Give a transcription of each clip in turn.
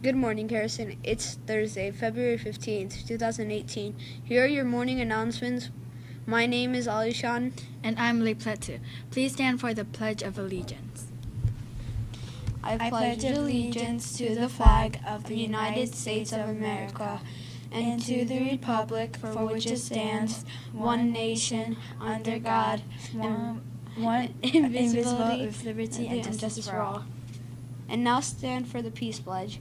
Good morning, Harrison. It's Thursday, February 15th, 2018. Here are your morning announcements. My name is Alishan. And I'm Lepletu. Please stand for the Pledge of Allegiance. I pledge allegiance to the flag of the United States of America and to the republic for which it stands, one nation, under God, one indivisible, with liberty and justice for all. And now stand for the Peace Pledge.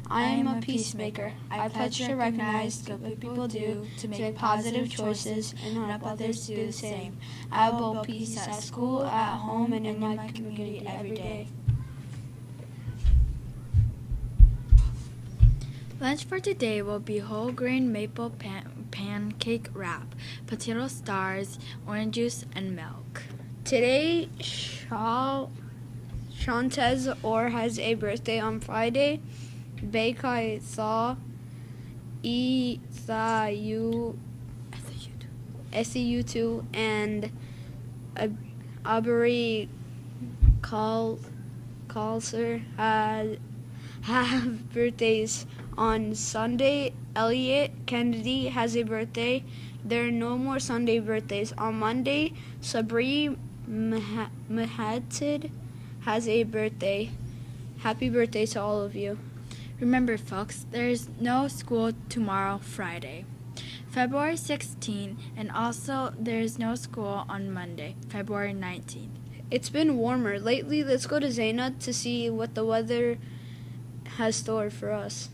I am a peacemaker. I pledge to recognize what people do, to make positive choices, and help others do the same. I will build peace at school, at home, and in my community every day. Lunch for today will be whole grain maple pancake wrap, potato stars, orange juice, and milk. Today, Shantez Orr has a birthday on Friday. Bekai Thaw, SEU2, and Aubrey Kalser have birthdays on Sunday. Elliot Kennedy has a birthday. There are no more Sunday birthdays. On Monday, Sabri Mahatid has a birthday. Happy birthday to all of you. Remember, folks, there's no school tomorrow, Friday, February 16th, and also there's no school on Monday, February 19th. It's been warmer lately. Let's go to Zena to see what the weather has stored for us.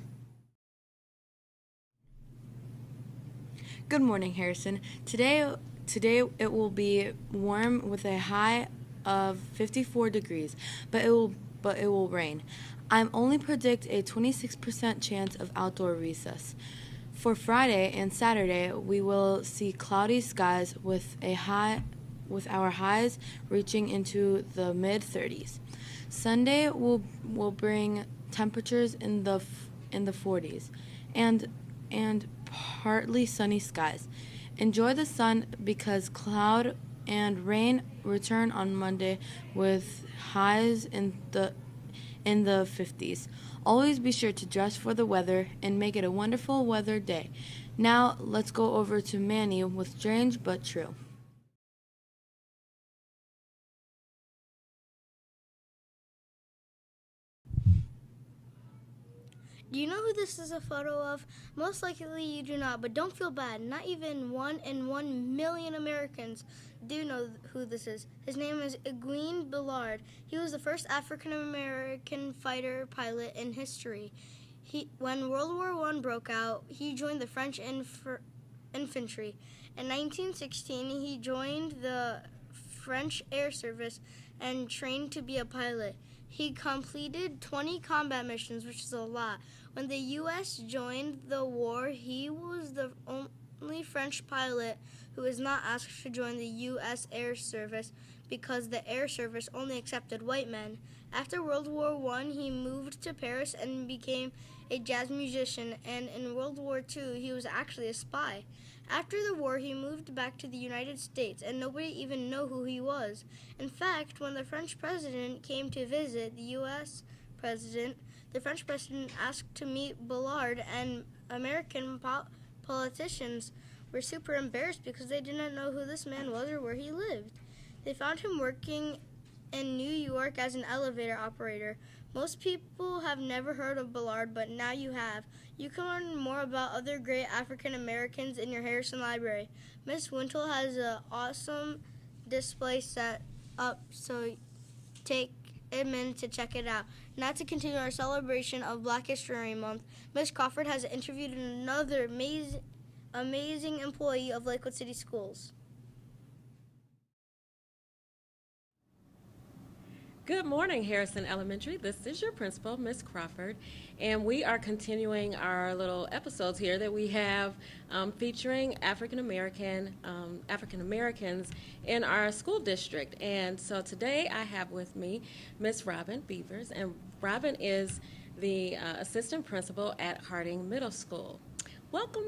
Good morning, Harrison. Today it will be warm with a high of 54 degrees, but it will rain. I'm only predict a 26% chance of outdoor recess. For Friday and Saturday, we will see cloudy skies with our highs reaching into the mid-30s. Sunday will bring temperatures in the 40s and partly sunny skies. Enjoy the sun because cloud and rain return on Monday with highs in the 50s. Always be sure to dress for the weather and make it a wonderful weather day. Now let's go over to Manny with Strange But True. Do you know who this is a photo of? Most likely you do not, but don't feel bad. Not even 1 in 1 million Americans do know who this is. His name is Egwene Billard. He was the first African-American fighter pilot in history. When World War I broke out, he joined the French infantry. In 1916, he joined the French Air Service and trained to be a pilot. He completed 20 combat missions, which is a lot. When the U.S. joined the war, he was the only French pilot who was not asked to join the U.S. Air Service because the Air Service only accepted white men. After World War I, he moved to Paris and became a jazz musician, and in World War II, he was actually a spy. After the war, he moved back to the United States, and nobody even knew who he was. In fact, when the French president came to visit the U.S. president, the French president asked to meet Billard, and American politicians were super embarrassed because they didn't know who this man was or where he lived. They found him working in New York as an elevator operator. Most people have never heard of Billard, but now you have. You can learn more about other great African Americans in your Harrison Library. Miss Wintle has an awesome display set up, so take a minute to check it out. Now to continue our celebration of Black History Month, Miss Crawford has interviewed another amazing employee of Lakewood City Schools. Good morning, Harrison Elementary. This is your principal, Miss Crawford, and we are continuing our little episodes here that we have featuring African Americans in our school district. And so today I have with me Miss Robin Bevers, and Robin is the assistant principal at Harding Middle School. Welcome.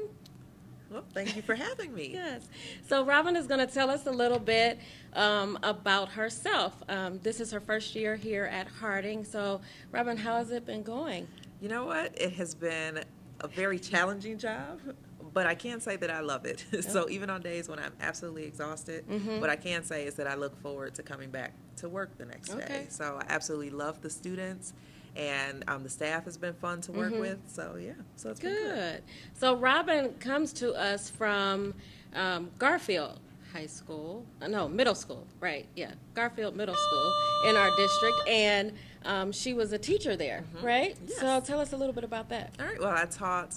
Well, thank you for having me. Yes. So Robin is going to tell us a little bit about herself. This is her first year here at Harding. So Robin, how has it been going? You know what? It has been a very challenging job, but I can say that I love it. So even on days when I'm absolutely exhausted, what I can say is that I look forward to coming back to work the next day. So I absolutely love the students, and the staff has been fun to work with. So yeah, so it's been good. So Robin comes to us from Garfield High School, no, middle school, right? Yeah, Garfield Middle School in our district, and she was a teacher there, right? Yes. So tell us a little bit about that. All right, well, I taught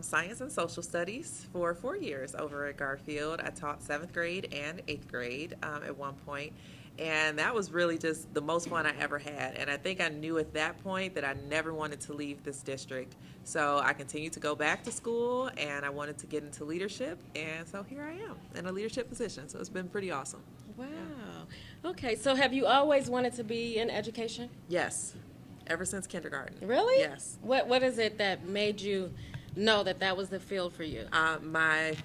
science and social studies for 4 years over at Garfield. I taught 7th grade and 8th grade at one point, and that was really just the most fun I ever had. And I think I knew at that point that I never wanted to leave this district. So I continued to go back to school, and I wanted to get into leadership, and so here I am in a leadership position. So it's been pretty awesome. Wow. Okay, so have you always wanted to be in education? Yes, ever since kindergarten. Really? Yes. What is it that made you know that that was the field for you? My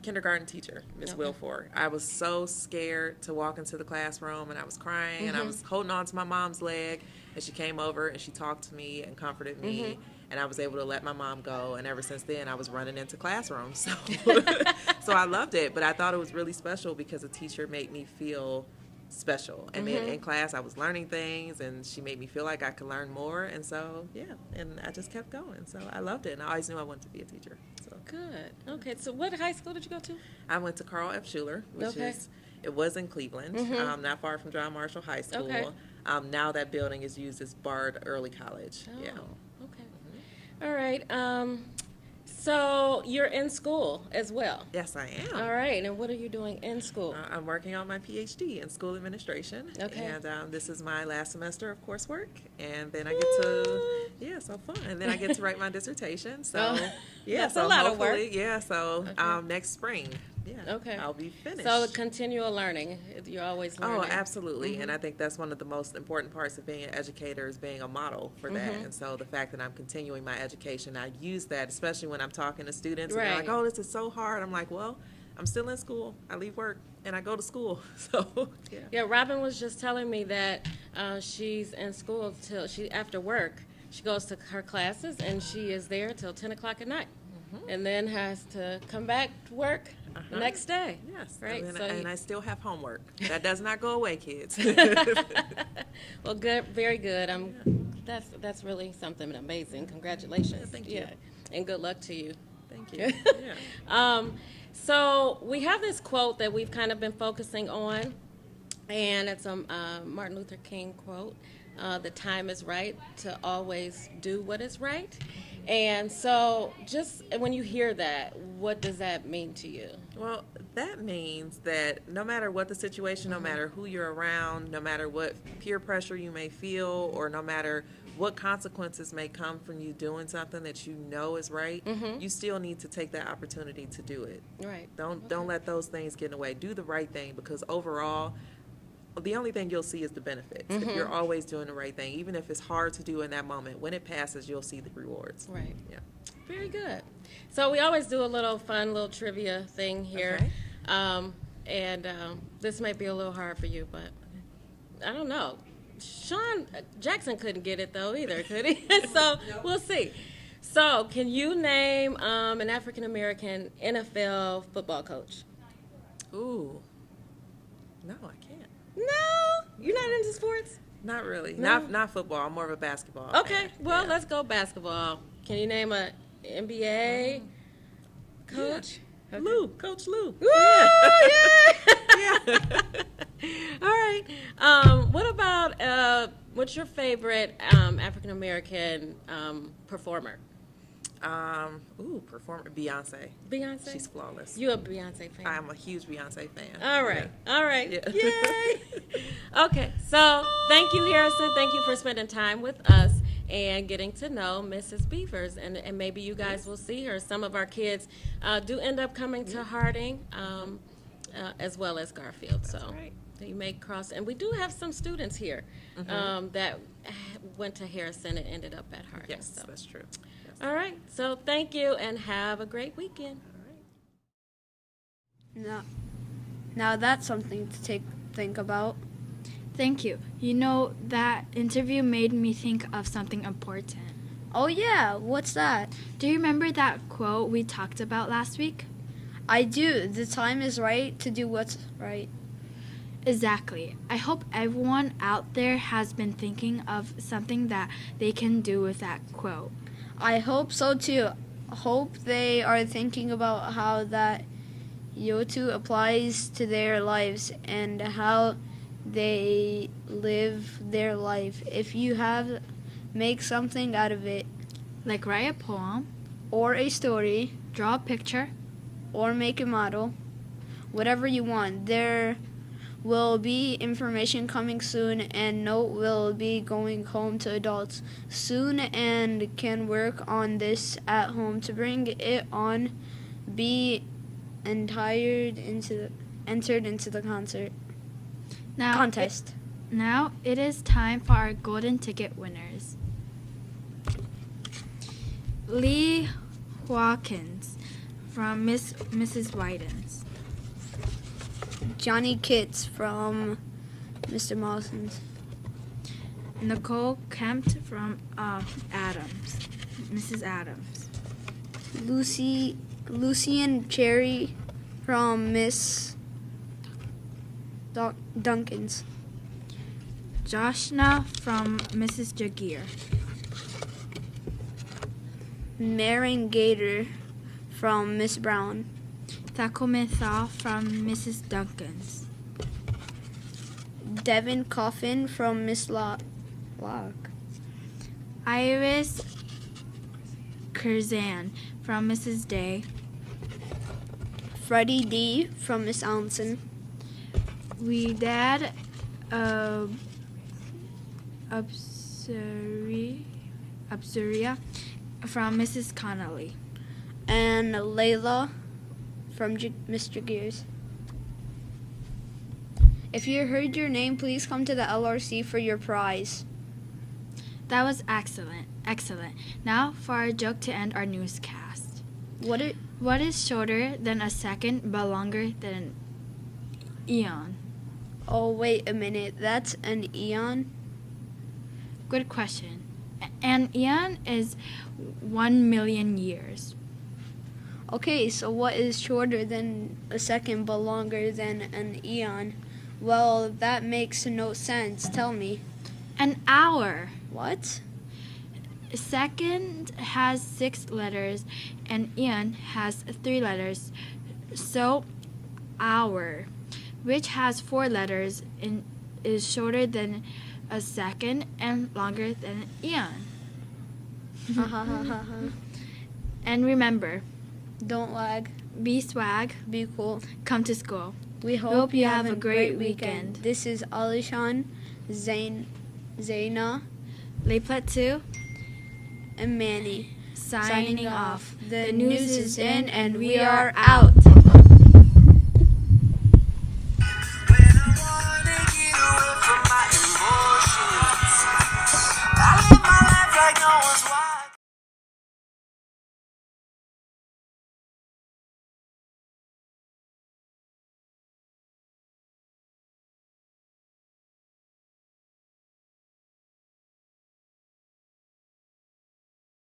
kindergarten teacher, Miss Wilfor. I was so scared to walk into the classroom, and I was crying, and I was holding on to my mom's leg, and she came over and she talked to me and comforted me, and I was able to let my mom go, and ever since then I was running into classrooms. So, so I loved it, but I thought it was really special because the teacher made me feel special, and then in class I was learning things, and she made me feel like I could learn more, and so yeah, and I just kept going. So I loved it, and I always knew I wanted to be a teacher. So Good. Okay, so what high school did you go to? I went to Carl F. Schuler, which it was in Cleveland, not far from John Marshall High School. Okay. Now that building is used as Bard Early College. Oh, Yeah. okay. All right. So you're in school as well. Yes, I am. All right. And what are you doing in school? I'm working on my PhD in school administration. Okay. And this is my last semester of coursework. And then I get to, so fun. And then I get to write my dissertation. So, that's so a lot of work. hopefully, so next spring, Okay. I'll be finished. So continual learning. You're always learning. Oh, absolutely. And I think that's one of the most important parts of being an educator is being a model for that. And so the fact that I'm continuing my education, I use that, especially when I'm talking to students. And they're like, oh, this is so hard. I'm like, well, I'm still in school. I leave work and I go to school. So, Yeah, Robin was just telling me that she's in school after work. She goes to her classes and she is there till 10 o'clock at night. And then has to come back to work the next day. Yes. Right. And I still have homework. That does not go away, kids. Well, good, very good. That's really something amazing. Congratulations. Thank you. And good luck to you. Thank you. So we have this quote that we've kind of been focusing on, and it's a Martin Luther King quote. The time is right to always do what is right. And so just when you hear that, what does that mean to you? Well, that means that no matter what the situation, no matter who you're around, no matter what peer pressure you may feel, or no matter what consequences may come from you doing something that you know is right, you still need to take that opportunity to do it. Right. Don't let those things get in the way. Do the right thing, because overall, the only thing you'll see is the benefits. If you're always doing the right thing, even if it's hard to do in that moment, when it passes, you'll see the rewards. Right. Yeah. Very good. So we always do a little trivia thing here. Okay. This might be a little hard for you, but I don't know. Sean Jackson couldn't get it, though, either, could he? So we'll see. So can you name an African-American NFL football coach? Ooh. No, I can't. No? You're not into sports? Not really. No? Not football. I'm more of a basketball Okay. fan. Well, let's go basketball. Can you name a NBA coach? Yeah. Lou. Coach Lou. Woo! Yeah. All right. What about what's your favorite African American performer? Performer Beyonce. Beyonce. She's flawless. You a Beyonce fan? I'm a huge Beyonce fan. All right. Yeah. All right. Yeah. Yay. Okay. So thank you, Harrison. Thank you for spending time with us and getting to know Mrs. Bevers. And maybe you guys will see her. Some of our kids do end up coming to Harding as well as Garfield. That's so right. you may cross. And we do have some students here that went to Harrison and ended up at Harding. Yes, so. that's true. Yes. All right. So thank you and have a great weekend. Now that's something to think about. Thank you. You know, that interview made me think of something important. Oh yeah, what's that? Do you remember that quote we talked about last week? I do. The time is right to do what's right. Exactly. I hope everyone out there has been thinking of something that they can do with that quote. I hope so too. Hope they are thinking about how that Yotu applies to their lives and how they live their life. If you have, make something out of it. Like write a poem, Or a story, draw a picture, or make a model. Whatever you want. There will be information coming soon, and note will be going home to adults soon and can work on this at home to bring it on, be entered into the contest. Now it is time for our golden ticket winners. Lee Hawkins from Mrs. Wyden's. Johnny Kitts from Mr. Mawson's. Nicole Kempt from Adams, Mrs. Adams. Lucian Cherry from Miss Duncan's. Joshna from Mrs. Jagir. Marin Gator from Miss Brown. Takumitha from Mrs. Duncan's. Devin Coffin from Miss Locke. Iris Curzan from Mrs. Day. Freddie D from Miss Allenson. Dad Absuria from Mrs. Connolly. And Layla from Mr. Gears. If you heard your name, please come to the LRC for your prize. That was excellent. Now for our joke to end our newscast. What is shorter than a second but longer than an eon? Oh, wait a minute. That's an eon? Good question. An eon is 1 million years. Okay, so what is shorter than a second but longer than an eon? Well, that makes no sense. Tell me. An hour. What? A second has 6 letters and eon has 3 letters. So, hour, which has 4 letters, is shorter than a second and longer than an eon. And remember, don't lag, be swag, be cool, come to school. We hope you have a great weekend. This is Alishan, Zaina, Layplet 2, and Manny signing off. The news is in and we are out.